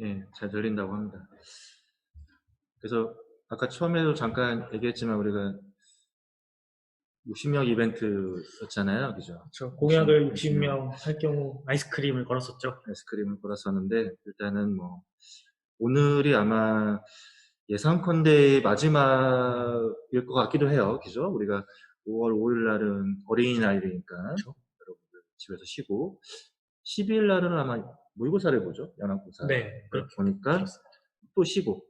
예, 잘 들린다고 합니다. 그래서 아까 처음에도 잠깐 얘기했지만 우리가 60명 이벤트였잖아요. 그죠? 저 60, 공약을 60명 60명 할 경우 아이스크림을 걸었었죠. 아이스크림을 받았었는데, 일단은 뭐 오늘이 아마 예상컨대 마지막일 것 같기도 해요. 그죠? 우리가 5월 5일 날은 어린이날이니까 그렇죠. 여러분들 집에서 쉬고, 12일 날은 아마 모의고사를 보죠. 연합고사. 네, 그렇게 보니까 들었습니다. 또 쉬고,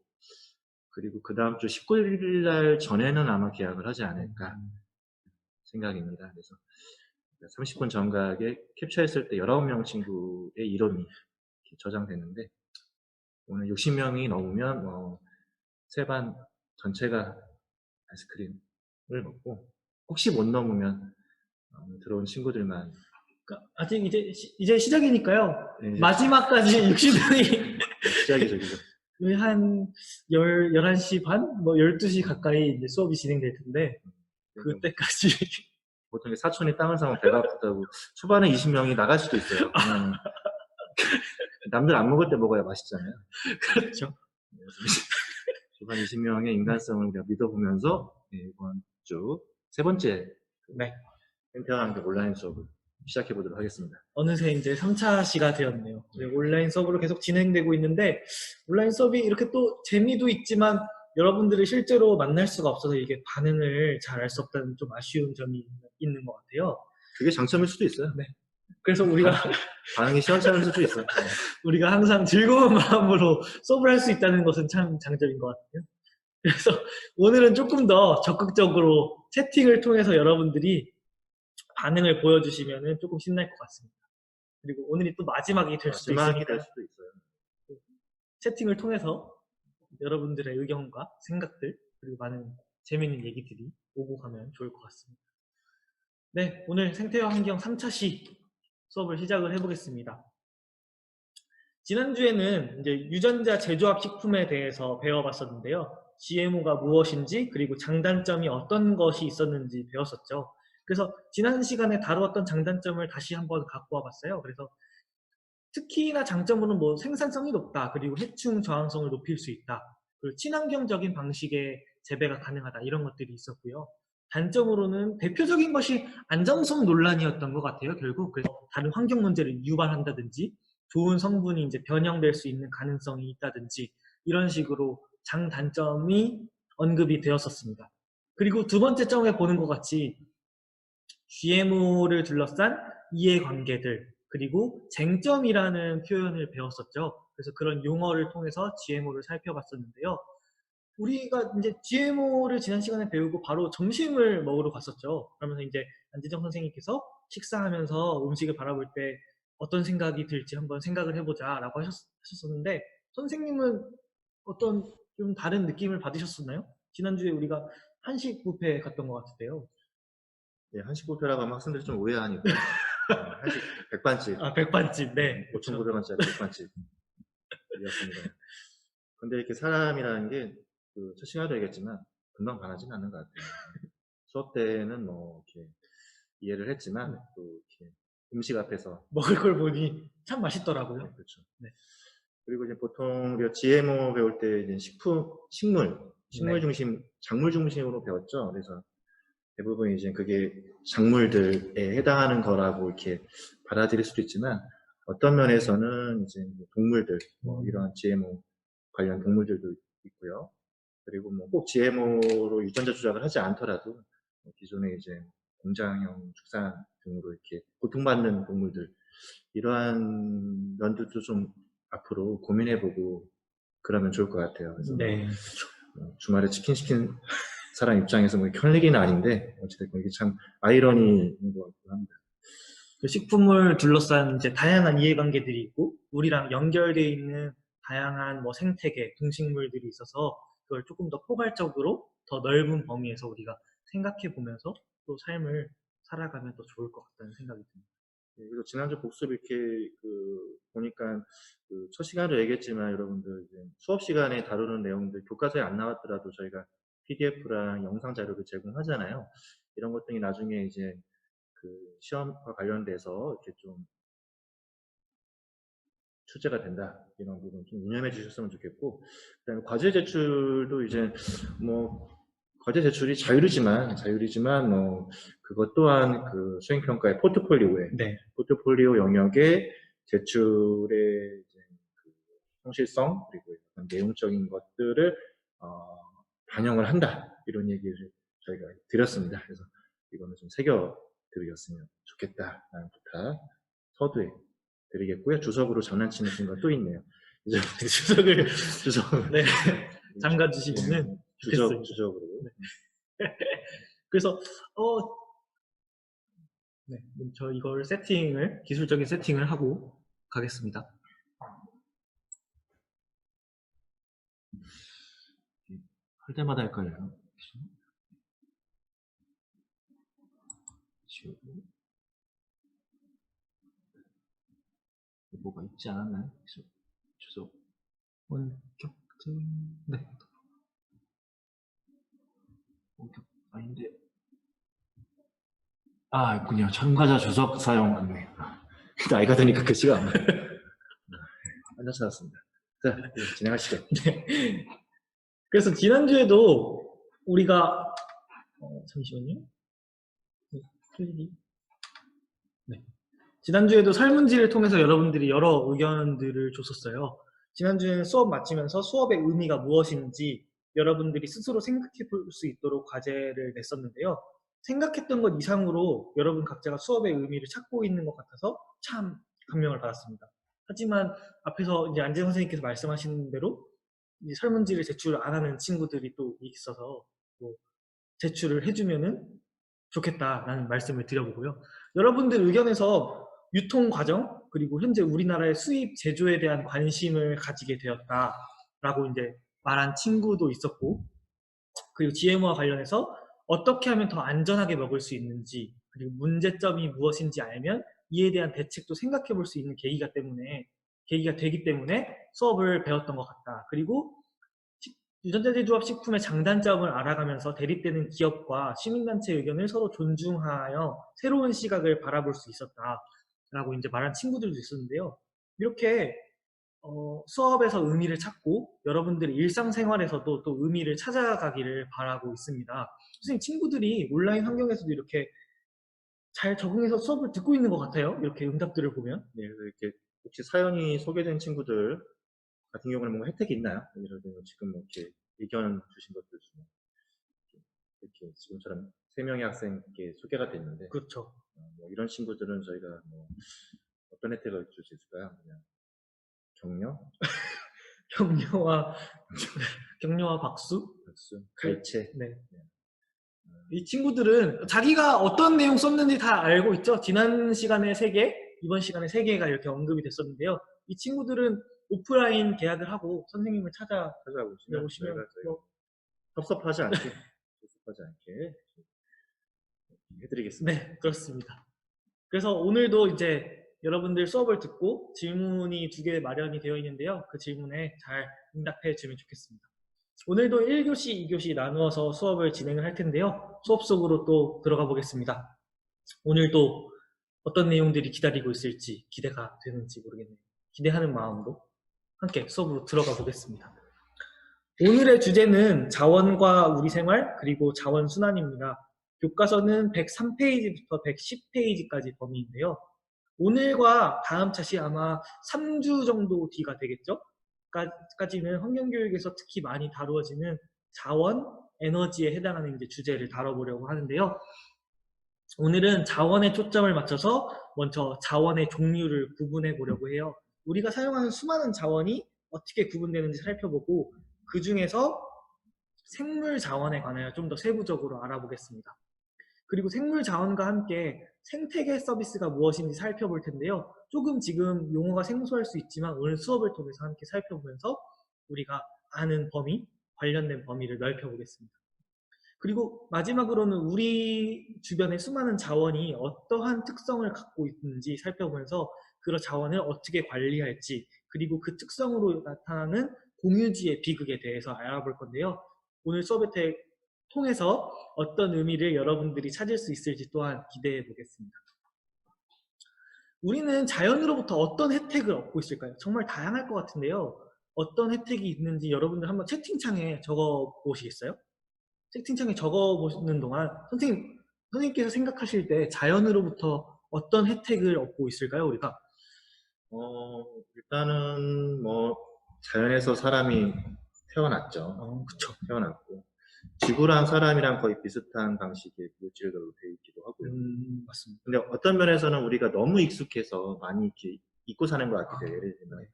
그리고 그 다음 주 19일 날 전에는 아마 계약을 하지 않을까 음, 생각입니다. 그래서 30분 정각에 캡처했을 때 19명 친구의 이름이 이렇게 저장됐는데, 오늘 60명이 넘으면 세반 전체가 아이스크림을 먹고, 혹시 못 넘으면 들어온 친구들만. 그러니까 아직 이제 시작이니까요. 네, 이제 마지막까지 60명이 시작이죠. 그죠? 한 11시 반? 뭐 12시 가까이 이제 수업이 진행될 텐데, 그러니까 그때까지. 보통 사촌이 땅을 사면 배가 아프다고 초반에 20명이 나갈 수도 있어요. 그냥 남들 안 먹을 때 먹어야 맛있잖아요. 그렇죠. 초반 20명의 인간성을 우리가 믿어보면서 이번 주 세 번째 네. 펜테와 함께 온라인 수업을 시작해 보도록 하겠습니다. 어느새 이제 3차 시가 되었네요. 온라인 수업으로 계속 진행되고 있는데, 온라인 수업이 이렇게 또 재미도 있지만 여러분들을 실제로 만날 수가 없어서 이게 반응을 잘 알 수 없다는 좀 아쉬운 점이 있는 것 같아요. 그게 장점일 수도 있어요. 네. 그래서 우리가 반응이 시원찮을 수도 있어요. 우리가 항상 즐거운 마음으로 수업을 할 수 있다는 것은 참 장점인 것 같아요. 그래서 오늘은 조금 더 적극적으로 채팅을 통해서 여러분들이 반응을 보여주시면 조금 신날 것 같습니다. 그리고 오늘이 또 마지막이 될 수도 마지막이 될 있으니까 수도 있어요. 채팅을 통해서 여러분들의 의견과 생각들 그리고 많은 재미있는 얘기들이 오고 가면 좋을 것 같습니다. 네, 오늘 생태와 환경 3차 시 수업을 시작을 해보겠습니다. 지난주에는 이제 유전자 제조합 식품에 대해서 배워봤었는데요. GMO가 무엇인지 그리고 장단점이 어떤 것이 있었는지 배웠었죠. 그래서 지난 시간에 다루었던 장단점을 다시 한번 갖고 와봤어요. 그래서 특히나 장점으로는 뭐 생산성이 높다, 그리고 해충 저항성을 높일 수 있다, 그리고 친환경적인 방식의 재배가 가능하다, 이런 것들이 있었고요. 단점으로는 대표적인 것이 안정성 논란이었던 것 같아요. 결국 그래서 다른 환경 문제를 유발한다든지 좋은 성분이 이제 변형될 수 있는 가능성이 있다든지 이런 식으로 장단점이 언급이 되었었습니다. 그리고 두 번째 점에 보는 것 같이 GMO를 둘러싼 이해관계들, 그리고 쟁점이라는 표현을 배웠었죠. 그래서 그런 용어를 통해서 GMO를 살펴봤었는데요. 우리가 이제 GMO를 지난 시간에 배우고 바로 점심을 먹으러 갔었죠. 그러면서 이제 안지정 선생님께서 식사하면서 음식을 바라볼 때 어떤 생각이 들지 한번 생각을 해보자라고 하셨었는데, 선생님은 어떤 좀 다른 느낌을 받으셨었나요? 지난주에 우리가 한식 뷔페 갔던 것 같은데요. 예, 한식 뷔페라고 하면 학생들이 좀 오해하니까 한식 백반집, 아, 백반집, 네, 그렇죠. 5,900원짜리 백반집이었습니다. 근데 이렇게 사람이라는 게 첫 시간에도 얘기했지만 금방 변하지는 않는 것 같아요. 수업 때는 뭐 이렇게 이해를 했지만 또 이렇게 음식 앞에서. 먹을 걸 보니 참 네, 맛있더라고요. 그렇죠. 네. 그리고 이제 보통 우리가 GMO 배울 때 이제 식물 네. 중심, 작물 중심으로 배웠죠. 그래서 대부분 이제 그게 작물들에 해당하는 거라고 이렇게 받아들일 수도 있지만, 어떤 면에서는 이제 동물들, 뭐 이런 GMO 관련 동물들도 있고요. 그리고 뭐 꼭 GMO로 유전자 조작을 하지 않더라도 기존에 이제 공장형 축산 등으로 이렇게 고통받는 동물들, 이러한 면들도 좀 앞으로 고민해보고 그러면 좋을 것 같아요. 그래서 네. 주말에 치킨 시킨 사람 입장에서 뭐 할 얘기는 아닌데, 어찌됐건 이게 참 아이러니인 것 같기도 합니다. 그 식품을 둘러싼 이제 다양한 이해관계들이 있고 우리랑 연결되어 있는 다양한 뭐 생태계, 동식물들이 있어서 그걸 조금 더 포괄적으로 더 넓은 범위에서 우리가 생각해 보면서 또 삶을 살아가면 더 좋을 것 같다는 생각이 듭니다. 네, 그리고 지난주 복습 이렇게 보니까 첫 시간도 얘기했지만, 여러분들 이제 수업 시간에 다루는 내용들 교과서에 안 나왔더라도 저희가 PDF랑 영상 자료를 제공하잖아요. 이런 것들이 나중에 이제 시험과 관련돼서 이렇게 좀 출제가 된다. 이런 부분 좀 유념해 주셨으면 좋겠고, 그다음에 과제 제출도 이제 뭐 과제 제출이 자율이지만 그것 또한 그 수행평가의 포트폴리오에 네. 포트폴리오 영역에 제출의 이제 그 성실성 그리고 약간 내용적인 것들을 반영을 한다 이런 얘기를 저희가 드렸습니다. 그래서 이거는 좀 새겨 드렸으면 좋겠다라는 부탁 서두에 드리겠고요. 주석으로 장난치는 친구가 또 있네요. 주석을 네. 잠가 주시고는 좋겠어요. 주석으로. 그래서 네, 저 이걸 기술적인 세팅을 하고 가겠습니다. 할 때마다 헷갈려요. 지우고 뭐가 있지 않았나요? 주석 원격증 네. 원격 아닌데 있군요. 참가자 주석 사용 안내. 나이가 드니까 글씨가 안 나요. 완전 찾았습니다. 자, 진행하시죠. 네. 그래서 지난주에도 우리가 잠시만요. 네. 지난주에도 설문지를 통해서 여러분들이 여러 의견들을 줬었어요. 지난주에는 수업 마치면서 수업의 의미가 무엇인지 여러분들이 스스로 생각해 볼 수 있도록 과제를 냈었는데요. 생각했던 것 이상으로 여러분 각자가 수업의 의미를 찾고 있는 것 같아서 참 감명을 받았습니다. 하지만 앞에서 이제 안재 선생님께서 말씀하신 대로 이제 설문지를 제출 안 하는 친구들이 또 있어서 또 제출을 해주면은 좋겠다라는 말씀을 드려보고요. 여러분들 의견에서 유통 과정 그리고 현재 우리나라의 수입 제조에 대한 관심을 가지게 되었다라고 이제 말한 친구도 있었고, 그리고 GMO와 관련해서 어떻게 하면 더 안전하게 먹을 수 있는지 그리고 문제점이 무엇인지 알면 이에 대한 대책도 생각해 볼 수 있는 계기가 되기 때문에 수업을 배웠던 것 같다. 그리고 유전자 제조업 식품의 장단점을 알아가면서 대립되는 기업과 시민단체 의견을 서로 존중하여 새로운 시각을 바라볼 수 있었다라고 이제 말한 친구들도 있었는데요. 이렇게 수업에서 의미를 찾고 여러분들의 일상생활에서도 또 의미를 찾아가기를 바라고 있습니다. 선생님, 친구들이 온라인 환경에서도 이렇게 잘 적응해서 수업을 듣고 있는 것 같아요. 이렇게 응답들을 보면. 네, 그래서 이렇게 혹시 사연이 소개된 친구들 같은 경우는 뭔가 혜택이 있나요? 예를 들면 지금 이렇게 의견 주신 것들 중에 이렇게 지금처럼 3명의 학생께 소개가 됐는데, 그렇죠. 뭐 이런 친구들은 저희가 뭐 어떤 혜택을 줄 수 있을까요? 그냥 격려, 격려와 박수, 갈채. 네. 이 친구들은 자기가 어떤 내용 썼는지 다 알고 있죠. 지난 시간에 3개, 이번 시간에 3개가 이렇게 언급이 됐었는데요. 이 친구들은 오프라인 계약을 하고 선생님을 찾아오시면 저희가 섭섭하지 않게 해드리겠습니다. 네, 그렇습니다. 그래서 오늘도 이제 여러분들 수업을 듣고 질문이 2개 마련이 되어 있는데요. 그 질문에 잘 응답해 주면 좋겠습니다. 오늘도 1교시, 2교시 나누어서 수업을 진행을 할 텐데요. 수업 속으로 또 들어가 보겠습니다. 오늘도 어떤 내용들이 기다리고 있을지 기대가 되는지 모르겠네요. 기대하는 마음으로 함께 수업으로 들어가 보겠습니다. 오늘의 주제는 자원과 우리 생활 그리고 자원순환입니다. 교과서는 103페이지부터 110페이지까지 범위인데요. 오늘과 다음 차시 아마 3주 정도 뒤가 되겠죠? 까지는 환경교육에서 특히 많이 다루어지는 자원, 에너지에 해당하는 이제 주제를 다뤄보려고 하는데요. 오늘은 자원에 초점을 맞춰서 먼저 자원의 종류를 구분해 보려고 해요. 우리가 사용하는 수많은 자원이 어떻게 구분되는지 살펴보고 그 중에서 생물 자원에 관하여 좀 더 세부적으로 알아보겠습니다. 그리고 생물 자원과 함께 생태계 서비스가 무엇인지 살펴볼 텐데요. 조금 지금 용어가 생소할 수 있지만 오늘 수업을 통해서 함께 살펴보면서 우리가 아는 범위, 관련된 범위를 넓혀보겠습니다. 그리고 마지막으로는 우리 주변의 수많은 자원이 어떠한 특성을 갖고 있는지 살펴보면서 그 자원을 어떻게 관리할지 그리고 그 특성으로 나타나는 공유지의 비극에 대해서 알아볼 건데요. 오늘 수업을 통해서 어떤 의미를 여러분들이 찾을 수 있을지 또한 기대해 보겠습니다. 우리는 자연으로부터 어떤 혜택을 얻고 있을까요? 정말 다양할 것 같은데요. 어떤 혜택이 있는지 여러분들 한번 채팅창에 적어 보시겠어요? 채팅창에 적어 보시는 동안 선생님께서 생각하실 때 자연으로부터 어떤 혜택을 얻고 있을까요, 우리가? 일단은 뭐 자연에서 사람이 태어났죠. 그쵸. 태어났고 지구랑 사람이랑 거의 비슷한 방식의 물질로 되어 있기도 하고요. 맞습니다. 근데 어떤 면에서는 우리가 너무 익숙해서 많이 이렇게 잊고 사는 것 같기도 해요. 예를 들면 네.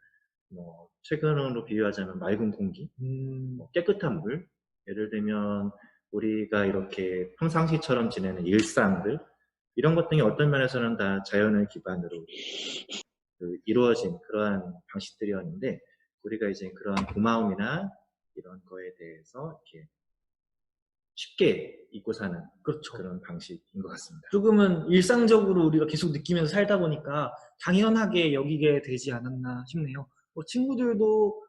뭐 최근으로 비유하자면 맑은 공기, 뭐 깨끗한 물, 예를 들면 우리가 이렇게 평상시처럼 지내는 일상들 이런 것 등이 어떤 면에서는 다 자연을 기반으로 이루어진 그러한 방식들이었는데 우리가 이제 그런 고마움이나 이런 거에 대해서 이렇게 쉽게 잊고 사는 그렇죠. 그런 방식인 것 같습니다. 조금은 일상적으로 우리가 계속 느끼면서 살다 보니까 당연하게 여기게 되지 않았나 싶네요. 친구들도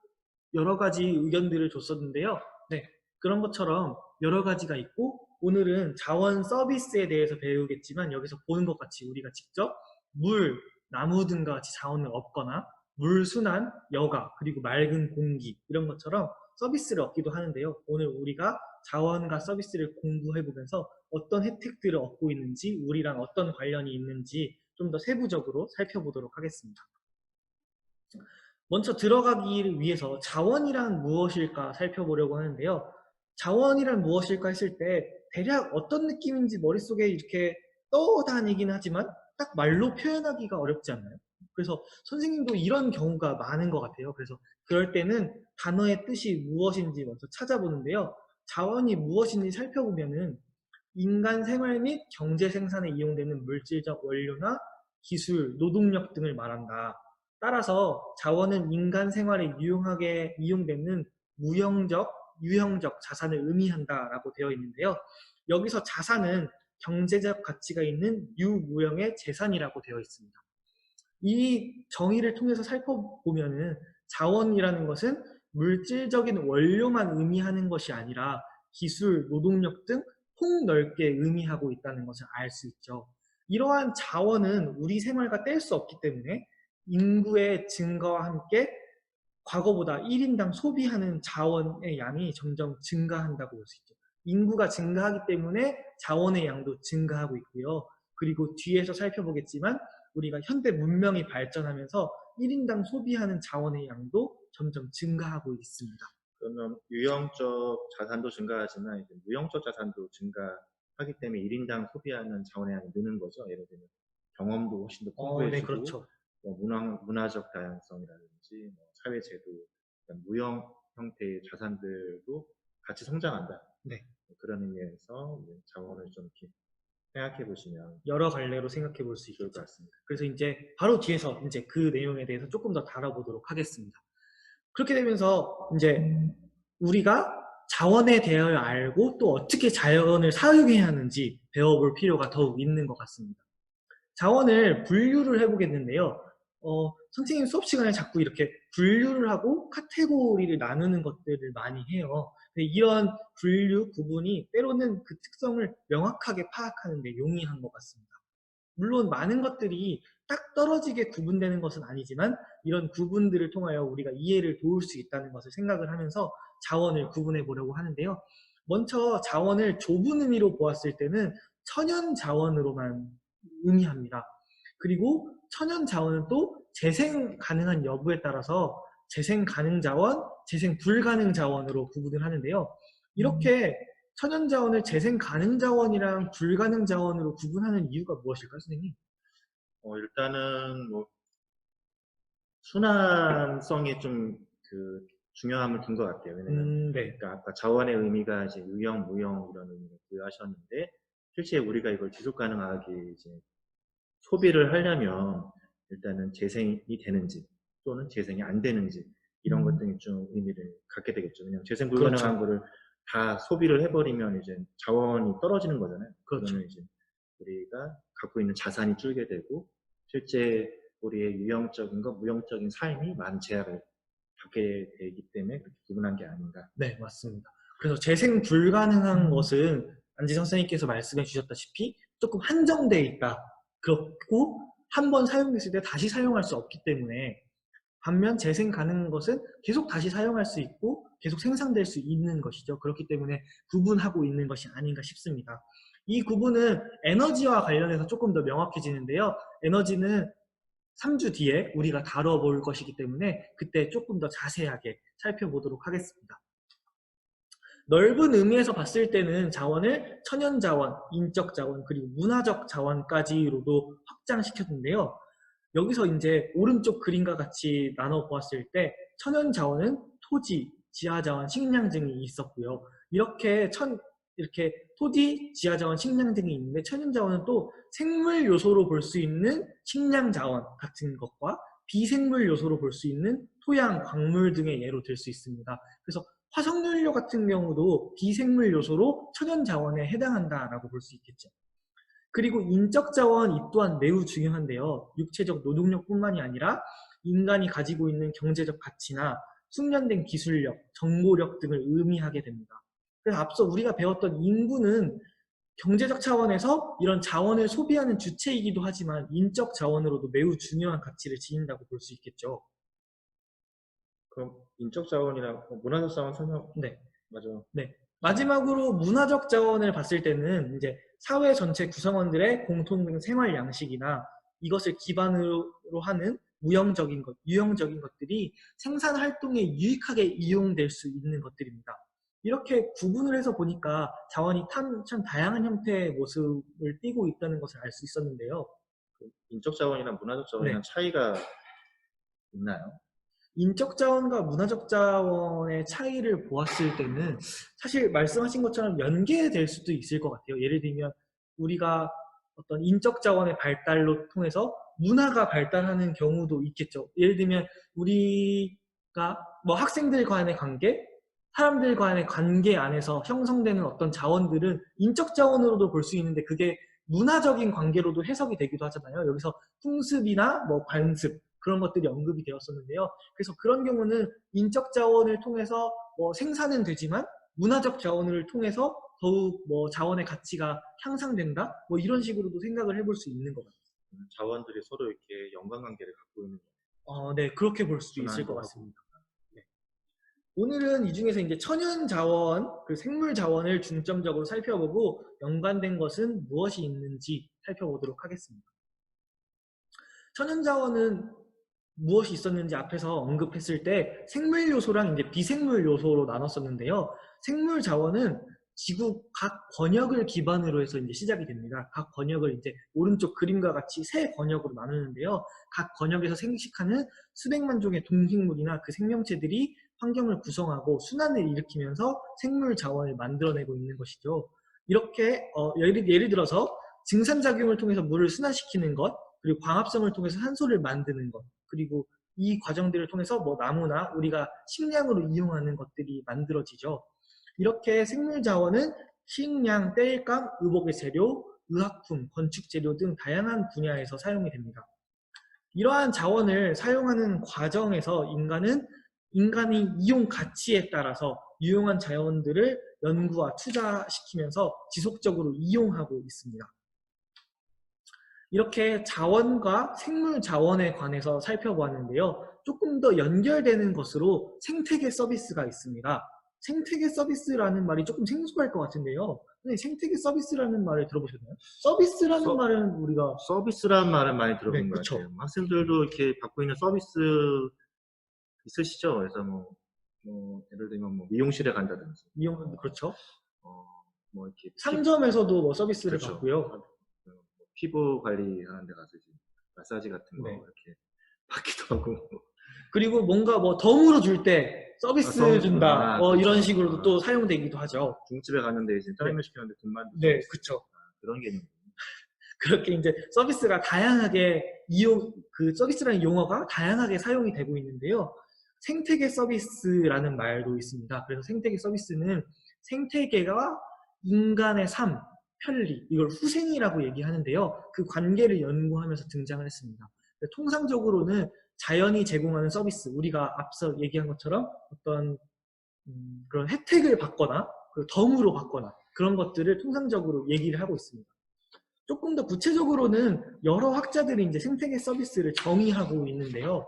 여러 가지 의견들을 줬었는데요. 네, 그런 것처럼 여러 가지가 있고 오늘은 자원 서비스에 대해서 배우겠지만 여기서 보는 것 같이 우리가 직접 물, 나무 등과 같이 자원을 얻거나 물 순환, 여가, 그리고 맑은 공기 이런 것처럼 서비스를 얻기도 하는데요. 오늘 우리가 자원과 서비스를 공부해보면서 어떤 혜택들을 얻고 있는지 우리랑 어떤 관련이 있는지 좀 더 세부적으로 살펴보도록 하겠습니다. 먼저 들어가기를 위해서 자원이란 무엇일까 살펴보려고 하는데요. 자원이란 무엇일까 했을 때 대략 어떤 느낌인지 머릿속에 이렇게 떠다니긴 하지만 딱 말로 표현하기가 어렵지 않나요? 그래서 선생님도 이런 경우가 많은 것 같아요. 그래서 그럴 때는 단어의 뜻이 무엇인지 먼저 찾아보는데요. 자원이 무엇인지 살펴보면은 인간 생활 및 경제 생산에 이용되는 물질적 원료나 기술, 노동력 등을 말한다. 따라서 자원은 인간 생활에 유용하게 이용되는 무형적, 유형적 자산을 의미한다라고 되어 있는데요. 여기서 자산은 경제적 가치가 있는 유무형의 재산이라고 되어 있습니다. 이 정의를 통해서 살펴보면은 자원이라는 것은 물질적인 원료만 의미하는 것이 아니라 기술, 노동력 등 폭넓게 의미하고 있다는 것을 알 수 있죠. 이러한 자원은 우리 생활과 뗄 수 없기 때문에 인구의 증가와 함께 과거보다 1인당 소비하는 자원의 양이 점점 증가한다고 볼 수 있죠. 인구가 증가하기 때문에 자원의 양도 증가하고 있고요. 그리고 뒤에서 살펴보겠지만 우리가 현대 문명이 발전하면서 1인당 소비하는 자원의 양도 점점 증가하고 있습니다. 그러면 유형적 자산도 증가하지만 이제 무형적 자산도 증가하기 때문에 1인당 소비하는 자원의 양이 느는 거죠. 예를 들면 경험도 훨씬 더 풍부해지고 네, 그렇죠. 문화적 다양성이라든지 사회제도, 무형 형태의 자산들도 같이 성장한다. 네. 그런 의미에서 자원을 좀 이렇게 생각해 보시면 여러 갈래로 생각해 볼 수 좋을 있겠죠. 것 같습니다. 그래서 이제 바로 뒤에서 이제 그 내용에 대해서 조금 더 다뤄보도록 하겠습니다. 그렇게 되면서 이제 우리가 자원에 대해 알고 또 어떻게 자원을 사용해야 하는지 배워볼 필요가 더욱 있는 것 같습니다. 자원을 분류를 해보겠는데요. 선생님 수업 시간에 자꾸 이렇게 분류를 하고 카테고리를 나누는 것들을 많이 해요. 근데 이런 분류, 구분이 때로는 그 특성을 명확하게 파악하는 데 용이한 것 같습니다. 물론 많은 것들이 딱 떨어지게 구분되는 것은 아니지만 이런 구분들을 통하여 우리가 이해를 도울 수 있다는 것을 생각을 하면서 자원을 구분해 보려고 하는데요. 먼저 자원을 좁은 의미로 보았을 때는 천연 자원으로만 의미합니다. 그리고 천연 자원은 또 재생 가능한 여부에 따라서 재생 가능 자원, 재생 불가능 자원으로 구분을 하는데요. 이렇게 천연 자원을 재생 가능 자원이랑 불가능 자원으로 구분하는 이유가 무엇일까요, 선생님? 일단은 순환성이 좀 중요함을 둔 것 같아요. 왜냐면 네. 그러니까 아까 자원의 의미가 이제 유형, 무형 이런 의미를 부여하셨는데 실제 우리가 이걸 지속 가능하게 이제 소비를 하려면 일단은 재생이 되는지 또는 재생이 안 되는지 이런 것들이 좀 의미를 갖게 되겠죠. 왜냐면 재생 불가능한 거를 다 소비를 해버리면 이제 자원이 떨어지는 거잖아요. 그러면 이제 우리가 갖고 있는 자산이 줄게 되고 실제 우리의 유형적인 것, 무형적인 삶이 많은 제약을 받게 되기 때문에 그렇게 구분한 게 아닌가. 네, 맞습니다. 그래서 재생 불가능한 것은 안지 선생님께서 말씀해 주셨다시피 조금 한정되어 있다. 그렇고 한 번 사용했을 때 다시 사용할 수 없기 때문에, 반면 재생 가능한 것은 계속 다시 사용할 수 있고 계속 생산될 수 있는 것이죠. 그렇기 때문에 구분하고 있는 것이 아닌가 싶습니다. 이 구분은 에너지와 관련해서 조금 더 명확해지는데요. 에너지는 3주 뒤에 우리가 다뤄볼 것이기 때문에 그때 조금 더 자세하게 살펴보도록 하겠습니다. 넓은 의미에서 봤을 때는 자원을 천연자원, 인적자원, 그리고 문화적 자원까지로도 확장시켰는데요. 여기서 이제 오른쪽 그림과 같이 나눠 보았을 때 천연자원은 토지, 지하자원, 식량 등이 있었고요. 이렇게 토지, 지하자원, 식량 등이 있는데 천연자원은 또 생물 요소로 볼 수 있는 식량자원 같은 것과 비생물 요소로 볼 수 있는 토양, 광물 등의 예로 들 수 있습니다. 그래서 화석연료 같은 경우도 비생물 요소로 천연자원에 해당한다라고 볼 수 있겠죠. 그리고 인적 자원 이 또한 매우 중요한데요. 육체적 노동력뿐만이 아니라 인간이 가지고 있는 경제적 가치나 숙련된 기술력, 정보력 등을 의미하게 됩니다. 그래서 앞서 우리가 배웠던 인구는 경제적 차원에서 이런 자원을 소비하는 주체이기도 하지만 인적 자원으로도 매우 중요한 가치를 지닌다고 볼 수 있겠죠. 그럼 인적 자원이랑 문화적 자원 설명. 네. 맞아. 네. 마지막으로 문화적 자원을 봤을 때는 이제 사회 전체 구성원들의 공통된 생활 양식이나 이것을 기반으로 하는 무형적인 것, 유형적인 것들이 생산 활동에 유익하게 이용될 수 있는 것들입니다. 이렇게 구분을 해서 보니까 자원이 참 다양한 형태의 모습을 띠고 있다는 것을 알 수 있었는데요. 인적 자원이랑 문화적 자원이랑 네. 차이가 있나요? 인적 자원과 문화적 자원의 차이를 보았을 때는 사실 말씀하신 것처럼 연계될 수도 있을 것 같아요. 예를 들면 우리가 어떤 인적 자원의 발달로 통해서 문화가 발달하는 경우도 있겠죠. 예를 들면 우리가 뭐 학생들 간의 관계, 사람들 간의 관계 안에서 형성되는 어떤 자원들은 인적 자원으로도 볼 수 있는데 그게 문화적인 관계로도 해석이 되기도 하잖아요. 여기서 풍습이나 뭐 관습 그런 것들이 언급이 되었었는데요. 그래서 그런 경우는 인적 자원을 통해서 뭐 생산은 되지만 문화적 자원을 통해서 더욱 뭐 자원의 가치가 향상된다? 뭐 이런 식으로도 생각을 해볼 수 있는 것 같아요. 자원들이 서로 이렇게 연관관계를 갖고 있는 네, 그렇게 볼 수도 있을 것 같습니다. 네. 오늘은 이 중에서 이제 천연 자원, 그 생물 자원을 중점적으로 살펴보고 연관된 것은 무엇이 있는지 살펴보도록 하겠습니다. 천연 자원은 무엇이 있었는지 앞에서 언급했을 때 생물 요소랑 이제 비생물 요소로 나눴었는데요. 생물 자원은 지구 각 권역을 기반으로 해서 이제 시작이 됩니다. 각 권역을 이제 오른쪽 그림과 같이 세 권역으로 나누는데요. 각 권역에서 생식하는 수백만 종의 동식물이나 그 생명체들이 환경을 구성하고 순환을 일으키면서 생물 자원을 만들어내고 있는 것이죠. 이렇게 예를 들어서 증산작용을 통해서 물을 순환시키는 것, 그리고 광합성을 통해서 산소를 만드는 것, 그리고 이 과정들을 통해서 뭐 나무나 우리가 식량으로 이용하는 것들이 만들어지죠. 이렇게 생물 자원은 식량, 땔감, 의복의 재료, 의약품, 건축 재료 등 다양한 분야에서 사용이 됩니다. 이러한 자원을 사용하는 과정에서 인간이 이용 가치에 따라서 유용한 자원들을 연구와 투자시키면서 지속적으로 이용하고 있습니다. 이렇게 자원과 생물 자원에 관해서 살펴보았는데요. 조금 더 연결되는 것으로 생태계 서비스가 있습니다. 생태계 서비스라는 말이 조금 생소할 것 같은데요. 근데 생태계 서비스라는 말을 들어보셨나요? 서비스라는 말은 우리가 서비스라는 말은 많이 들어본 네, 것 그쵸. 같아요. 학생들도 이렇게 받고 있는 서비스 있으시죠? 그래서 뭐 예를 들면 뭐 미용실에 간다든지, 그렇죠. 뭐 이렇게 상점에서도 뭐 서비스를 그렇죠. 받고요. 피부 관리하는 데 가서 이제 마사지 같은 거 네. 이렇게 받기도 하고. 그리고 뭔가 뭐 덤으로 줄 때 서비스 준다. 그렇죠. 이런 식으로도 또 사용되기도 하죠. 중집에 갔는데 이제 짜장면 시켰는데 돈만 주고. 네, 그쵸. 그런 개념. 그렇게 이제 서비스가 다양하게 그 서비스라는 용어가 다양하게 사용이 되고 있는데요. 생태계 서비스라는 말도 있습니다. 그래서 생태계 서비스는 생태계가 인간의 삶, 편리, 이걸 후생이라고 얘기하는데요. 그 관계를 연구하면서 등장을 했습니다. 통상적으로는 자연이 제공하는 서비스, 우리가 앞서 얘기한 것처럼 어떤 그런 혜택을 받거나 덤으로 받거나 그런 것들을 통상적으로 얘기를 하고 있습니다. 조금 더 구체적으로는 여러 학자들이 이제 생태계 서비스를 정의하고 있는데요.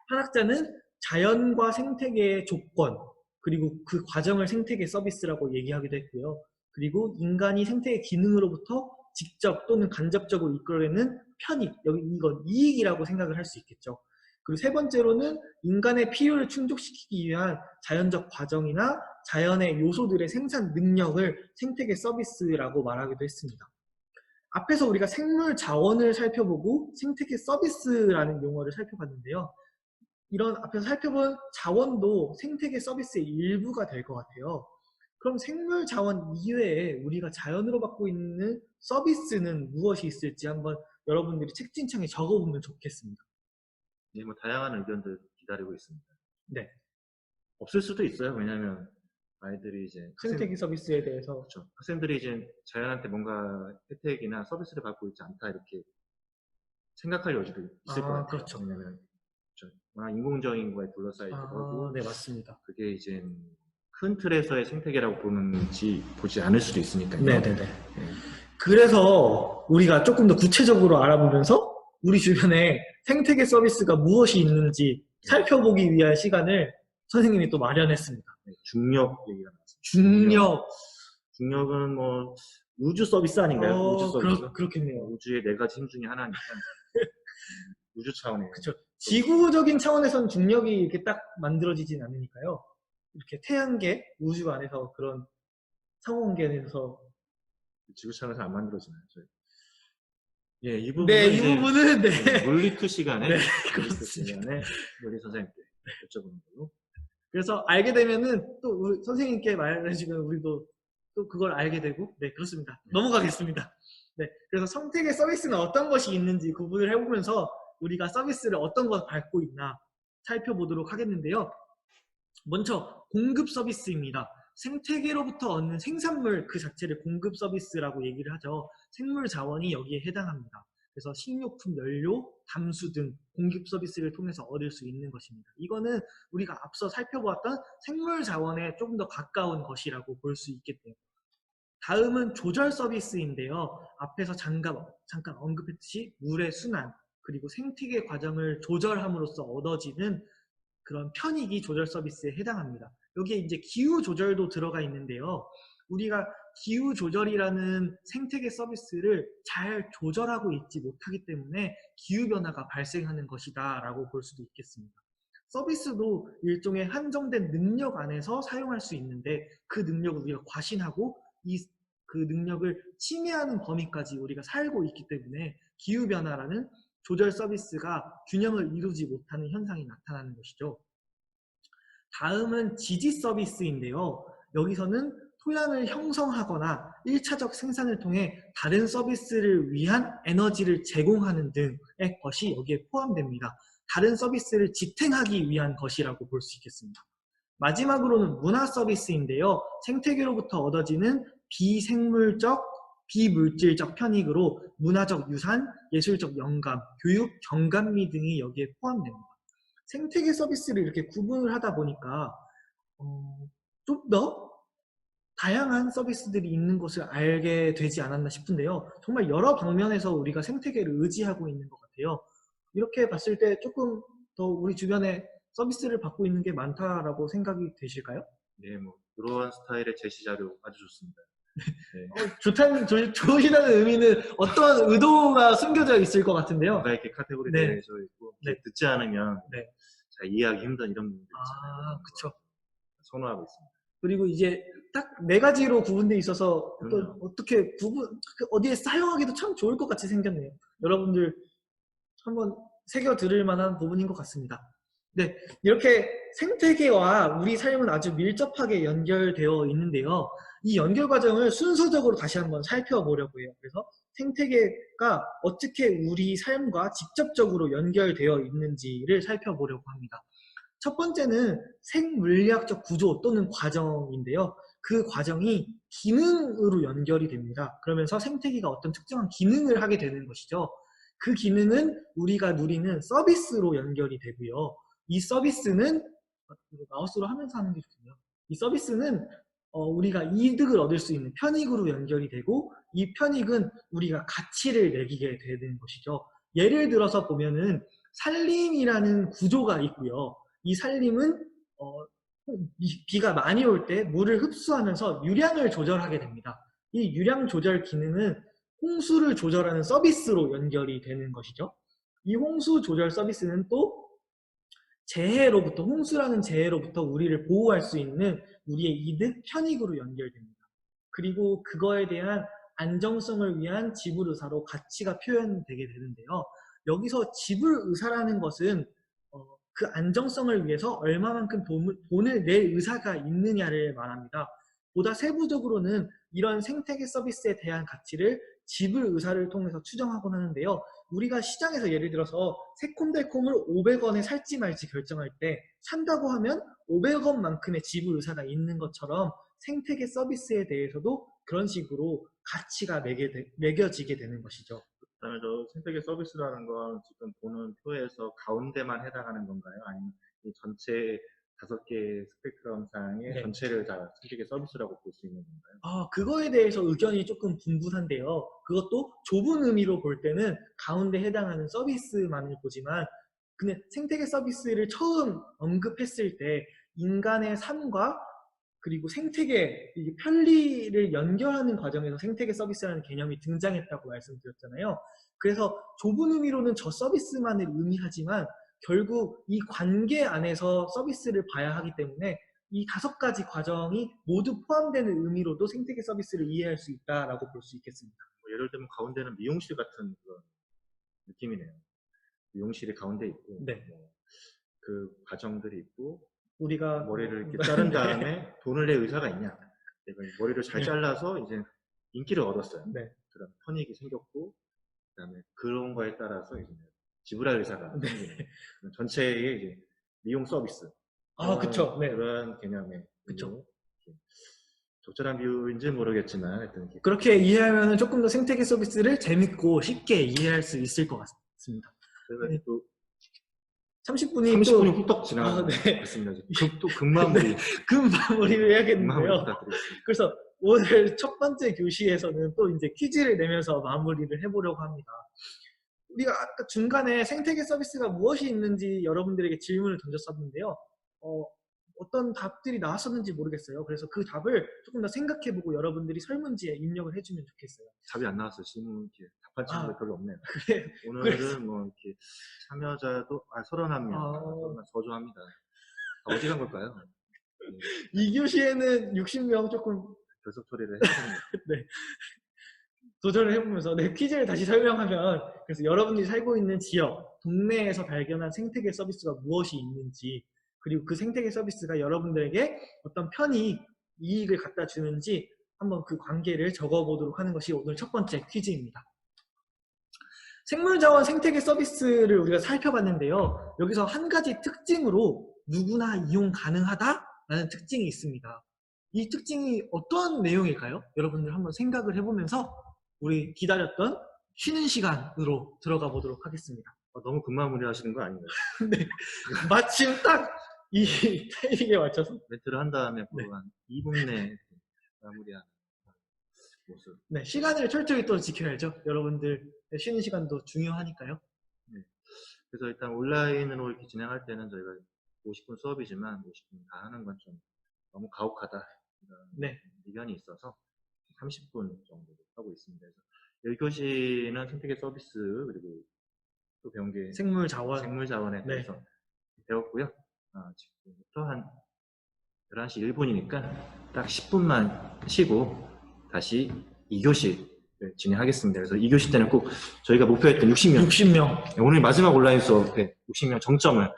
한 학자는 자연과 생태계의 조건, 그리고 그 과정을 생태계 서비스라고 얘기하기도 했고요. 그리고 인간이 생태계 기능으로부터 직접 또는 간접적으로 이끌어내는 편익, 여기 이건 이익이라고 생각을 할 수 있겠죠. 그리고 세 번째로는 인간의 필요를 충족시키기 위한 자연적 과정이나 자연의 요소들의 생산 능력을 생태계 서비스라고 말하기도 했습니다. 앞에서 우리가 생물 자원을 살펴보고 생태계 서비스라는 용어를 살펴봤는데요. 이런 앞에서 살펴본 자원도 생태계 서비스의 일부가 될 것 같아요. 그럼 생물 자원 이외에 우리가 자연으로 받고 있는 서비스는 무엇이 있을지 한번 여러분들이 책진창에 적어보면 좋겠습니다. 네, 뭐 다양한 의견들 기다리고 있습니다. 네. 없을 수도 있어요. 왜냐하면 아이들이 이제 생태계 서비스에 대해서 그렇죠. 학생들이 이제 자연한테 뭔가 혜택이나 서비스를 받고 있지 않다 이렇게 생각할 여지도 있을 것 같아요. 그렇죠. 왜냐면 워낙 인공적인 거에 둘러싸이기도 하고 네, 맞습니다. 그게 이제 큰 틀에서의 생태계라고 보지 않을 수도 있으니까요. 네네네. 그래서 우리가 조금 더 구체적으로 알아보면서 우리 주변에 생태계 서비스가 무엇이 있는지 살펴보기 위한 시간을 선생님이 또 마련했습니다. 중력 얘기가 나왔습니다. 중력. 중력은 뭐 우주 서비스 아닌가요? 우주 서비스. 그렇겠네요. 우주의 4가지 힘 중에 하나니까 우주 차원의. 그렇죠. 지구적인 차원에서는 중력이 이렇게 딱 만들어지진 않으니까요. 이렇게 태양계, 우주 안에서 그런 상호관계 안에서 지구 차원에서 안 만들어지나요? 예, 이 부분은 물리투 시간에 네, 물리투 시간에 우리 선생님께 여쭤보는 걸로. 그래서 알게 되면은 또 우리 선생님께 말해주면 우리도 또 그걸 알게 되고, 네, 그렇습니다. 넘어가겠습니다. 네, 그래서 생태계 서비스는 어떤 것이 있는지 구분을 해보면서 우리가 서비스를 어떤 것 받고 있나 살펴보도록 하겠는데요. 먼저 공급 서비스입니다. 생태계로부터 얻는 생산물 그 자체를 공급 서비스라고 얘기를 하죠. 생물 자원이 여기에 해당합니다. 그래서 식료품, 연료, 담수 등 공급 서비스를 통해서 얻을 수 있는 것입니다. 이거는 우리가 앞서 살펴보았던 생물 자원에 조금 더 가까운 것이라고 볼 수 있겠네요. 다음은 조절 서비스인데요. 앞에서 잠깐 언급했듯이 물의 순환, 그리고 생태계 과정을 조절함으로써 얻어지는 그런 편익이 조절 서비스에 해당합니다. 여기에 이제 기후 조절도 들어가 있는데요. 우리가 기후 조절이라는 생태계 서비스를 잘 조절하고 있지 못하기 때문에 기후 변화가 발생하는 것이다 라고 볼 수도 있겠습니다. 서비스도 일종의 한정된 능력 안에서 사용할 수 있는데 그 능력을 우리가 과신하고 그 능력을 침해하는 범위까지 우리가 살고 있기 때문에 기후 변화라는 조절 서비스가 균형을 이루지 못하는 현상이 나타나는 것이죠. 다음은 지지 서비스인데요. 여기서는 토양을 형성하거나 1차적 생산을 통해 다른 서비스를 위한 에너지를 제공하는 등의 것이 여기에 포함됩니다. 다른 서비스를 지탱하기 위한 것이라고 볼 수 있겠습니다. 마지막으로는 문화 서비스인데요. 생태계로부터 얻어지는 비생물적, 비물질적 편익으로 문화적 유산, 예술적 영감, 교육, 경감미 등이 여기에 포함됩니다. 생태계 서비스를 이렇게 구분을 하다 보니까 좀 더 다양한 서비스들이 있는 것을 알게 되지 않았나 싶은데요. 정말 여러 방면에서 우리가 생태계를 의지하고 있는 것 같아요. 이렇게 봤을 때 조금 더 우리 주변에 서비스를 받고 있는 게 많다라고 생각이 되실까요? 네, 뭐 그런 스타일의 제시 자료 아주 좋습니다. 네. 좋으시다는 의미는 어떤 의도가 숨겨져 있을 것 같은데요. 뭔가 이렇게 카테고리 되어져 있고 듣지 않으면 잘 이해하기 힘든 이런 부분들 있잖아요. 그쵸. 선호하고 있습니다. 그리고 이제 딱 4가지로 구분되어 있어서 어떻게 어디에 사용하기도 참 좋을 것 같이 생겼네요. 여러분들 한번 새겨 들을 만한 부분인 것 같습니다. 네, 이렇게 생태계와 우리 삶은 아주 밀접하게 연결되어 있는데요. 이 연결 과정을 순서적으로 다시 한번 살펴보려고 해요. 그래서 생태계가 어떻게 우리 삶과 직접적으로 연결되어 있는지를 살펴보려고 합니다. 첫 번째는 생물리학적 구조 또는 과정인데요. 그 과정이 기능으로 연결이 됩니다. 그러면서 생태계가 어떤 특정한 기능을 하게 되는 것이죠. 그 기능은 우리가 누리는 서비스로 연결이 되고요. 이 서비스는 마우스로 하면서 하는 게 좋군요. 이 서비스는 우리가 이득을 얻을 수 있는 편익으로 연결이 되고 이 편익은 우리가 가치를 매기게 되는 것이죠. 예를 들어서 보면은 산림이라는 구조가 있고요. 이 산림은 비가 많이 올 때 물을 흡수하면서 유량을 조절하게 됩니다. 이 유량 조절 기능은 홍수를 조절하는 서비스로 연결이 되는 것이죠. 이 홍수 조절 서비스는 또 재해로부터, 홍수라는 재해로부터 우리를 보호할 수 있는 우리의 이득, 편익으로 연결됩니다. 그리고 그거에 대한 안정성을 위한 지불의사로 가치가 표현되게 되는데요. 여기서 지불의사라는 것은 그 안정성을 위해서 얼마만큼 돈을 낼 의사가 있느냐를 말합니다. 보다 세부적으로는 이런 생태계 서비스에 대한 가치를 지불의사를 통해서 추정하곤 하는데요. 우리가 시장에서 예를 들어서 새콤달콤을 500원에 살지 말지 결정할 때 산다고 하면 500원만큼의 지불 의사가 있는 것처럼 생태계 서비스에 대해서도 그런 식으로 가치가 매겨지게 되는 것이죠. 그다음에 저 생태계 서비스라는 건 지금 보는 표에서 가운데만 해당하는 건가요? 아니면 이 전체 5개 스펙트럼상의 네. 전체를 다 생태계 서비스라고 볼 수 있는 건가요? 그거에 대해서 의견이 조금 분분한데요. 그것도 좁은 의미로 볼 때는 가운데 해당하는 서비스만을 보지만 근데 생태계 서비스를 처음 언급했을 때 인간의 삶과 그리고 생태계, 편리를 연결하는 과정에서 생태계 서비스라는 개념이 등장했다고 말씀드렸잖아요. 그래서 좁은 의미로는 저 서비스만을 의미하지만 결국 이 관계 안에서 서비스를 봐야 하기 때문에 이 5가지 과정이 모두 포함되는 의미로도 생태계 서비스를 이해할 수 있다라고 볼 수 있겠습니다. 예를 들면 가운데는 미용실 같은 그런 느낌이네요. 미용실이 가운데 있고 네. 그 과정들이 있고 우리가 머리를 이렇게 자른 네. 다음에 돈을 낼 의사가 있냐? 내가 머리를 잘 네. 잘라서 이제 인기를 얻었어요. 네. 그런 편익이 생겼고 그다음에 그런 거에 따라서 이제 지불할 의사가 네. 생기는 전체의 이제 미용 서비스. 그쵸. 네. 그런 개념의 그쵸. 적절한 비유인지는 모르겠지만 하여튼 그렇게 이해하면 조금 더 생태계 서비스를 재밌고 쉽게 이해할 수 있을 것 같습니다. 그래서 네. 또 30분이 30분이 훌떡 지나갔습니다. 네. 또 금마무리. 금마무리를 해야겠는데요. 금마무리 부탁드리겠습니다. 그래서 오늘 첫 번째 교시에서는 또 이제 퀴즈를 내면서 마무리를 해보려고 합니다. 우리가 아까 중간에 생태계 서비스가 무엇이 있는지 여러분들에게 질문을 던졌었는데요. 어떤 답들이 나왔었는지 모르겠어요. 그래서 그 답을 조금 더 생각해보고 여러분들이 설문지에 입력을 해주면 좋겠어요. 답이 안 나왔어요. 질문 이렇게 답한 친구가 별로 없네요. 그래. 오늘은 뭐 이렇게 참여자도 31명 저조합니다. 어디 간 걸까요? 이 교시에는 60명 조금 결석 처리를 했습니다. 네. 도전을 해보면서 퀴즈를 다시 설명하면 그래서 여러분들이 살고 있는 지역, 동네에서 발견한 생태계 서비스가 무엇이 있는지 그리고 그 생태계 서비스가 여러분들에게 어떤 편익, 이익을 갖다 주는지 한번 그 관계를 적어보도록 하는 것이 오늘 첫 번째 퀴즈입니다. 생물자원 생태계 서비스를 우리가 살펴봤는데요. 여기서 한 가지 특징으로 누구나 이용 가능하다라는 특징이 있습니다. 이 특징이 어떤 내용일까요? 여러분들 한번 생각을 해보면서 우리 기다렸던 쉬는 시간으로 들어가 보도록 하겠습니다. 너무 금마무리 하시는 거 아닌가요? 네. 마침 딱 이 타이밍에 맞춰서 멘트를 한 다음에 한 2분 내에 마무리하는 모습. 네, 시간을 철저히 또 지켜야죠. 여러분들 쉬는 시간도 중요하니까요. 네. 그래서 일단 온라인으로 이렇게 진행할 때는 저희가 50분 수업이지만 50분 다 하는 건 좀 너무 가혹하다 이런 의견이 있어서 30분 정도 하고 있습니다. 그래서 1교시는 생태계 서비스 그리고 또 배운 게 생물자원에 대해서 배웠고요. 지금부터 한 11시 1분이니까 딱 10분만 쉬고 다시 2교시를 진행하겠습니다. 그래서 2교시 때는 꼭 저희가 목표했던 60명. 오늘 마지막 온라인 수업에 60명 정점을.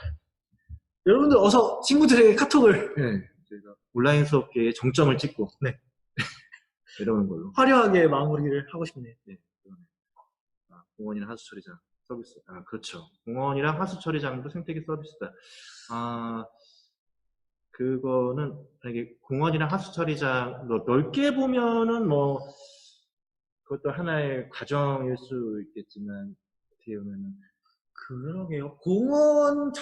여러분들 어서 친구들에게 카톡을. 저희가 온라인 수업계의 정점을 찍고. 이러는 걸로. 화려하게 마무리를 하고 싶네요. 공원이나 하수처리장 서비스. 그렇죠. 공원이랑 하수처리장도 생태계 서비스다. 그거는 이게 공원이랑 하수처리장 넓게 보면은 뭐 그것도 하나의 과정일 수 있겠지만 어떻게 보면은 그러게요. 공원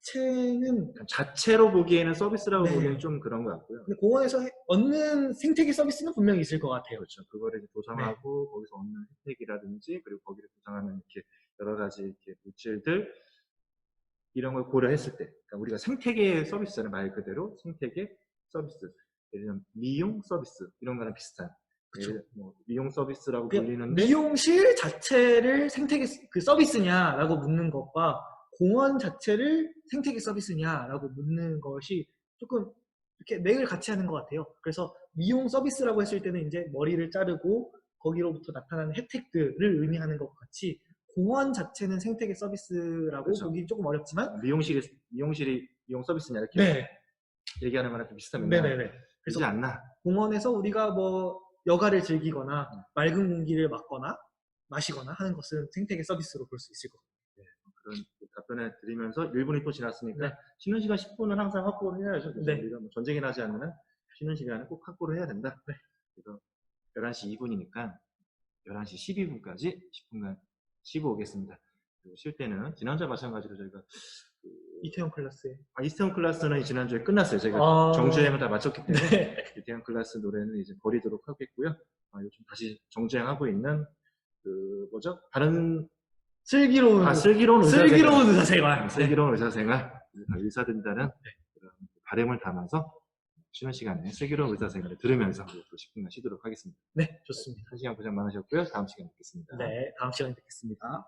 자체는 자체로 보기에는 서비스라고 네. 보기에는 좀 그런 것 같고요. 근데 공원에서 얻는 생태계 서비스는 분명히 있을 것 같아요. 그렇죠. 그거를 이제 보상하고 거기서 얻는 혜택이라든지 그리고 거기를 보상하는 이렇게 여러 가지 이렇게 물질들 이런 걸 고려했을 때, 그러니까 우리가 생태계 서비스는 말 그대로 생태계 서비스, 예를 들면 미용 서비스 이런 거랑 비슷한. 그쵸. 뭐 미용 서비스라고 그 불리는데 미용실 자체를 생태계 그 서비스냐라고 묻는 것과 공원 자체를 생태계 서비스냐라고 묻는 것이 조금 이렇게 맥을 같이 하는 것 같아요. 그래서 미용 서비스라고 했을 때는 이제 머리를 자르고 거기로부터 나타나는 혜택들을 의미하는 것 같이 공원 자체는 생태계 서비스라고 그렇죠. 보기 조금 어렵지만 미용실이 미용 서비스냐 이렇게 네, 얘기하는 거랑 좀 비슷한 네네네. 맥락이지 그래서 않나. 공원에서 우리가 뭐 여가를 즐기거나 맑은 공기를 마시거나 하는 것은 생태계 서비스로 볼 수 있을 것 같아요. 그런 답변을 드리면서 1분이 또 지났으니까 네. 쉬는 시간 10분은 항상 확보를 해야죠. 그래서 네. 우리가 뭐 전쟁이 나지 않는 한 쉬는 시간을 꼭 확보를 해야 된다. 네. 그래서 11시 2분이니까 11시 12분까지 10분간 쉬고 오겠습니다. 그리고 쉴 때는 지난주와 마찬가지로 저희가 이태원 클래스에 이스턴 클래스는 지난주에 끝났어요. 저희가 아. 정주행을 다 마쳤기 때문에 네. 이태원 클래스 노래는 이제 버리도록 하겠고요. 요즘 다시 정주행하고 있는 뭐죠? 다른 슬기로운 슬기로운 의사생활. 슬기로운 의사생활, 의사된다는 그런 바람을 담아서 쉬는 시간에 슬기로운 의사생활을 들으면서 또 10분간 쉬도록 하겠습니다. 네, 좋습니다. 한 시간 고생 많으셨고요. 다음 시간에 뵙겠습니다. 네, 다음 시간에 뵙겠습니다.